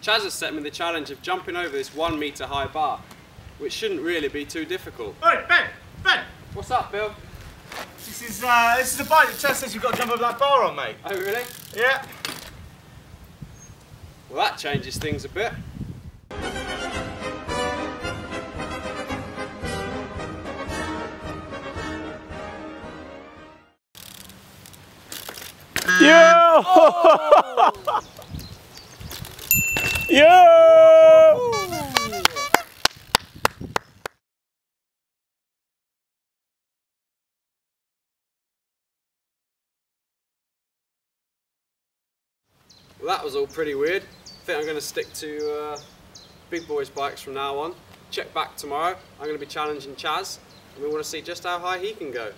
Chaz has set me the challenge of jumping over this 1 metre high bar, which shouldn't really be too difficult. Oi, Ben! Ben! What's up, Bill? This is a bike that Chaz says you've got to jump over that bar on, mate. Oh, really? Yeah. Well, that changes things a bit. Yeah! Oh! Yeah! Well, that was all pretty weird. I think I'm going to stick to big boys bikes from now on. Check back tomorrow. I'm going to be challenging Chaz, and we want to see just how high he can go.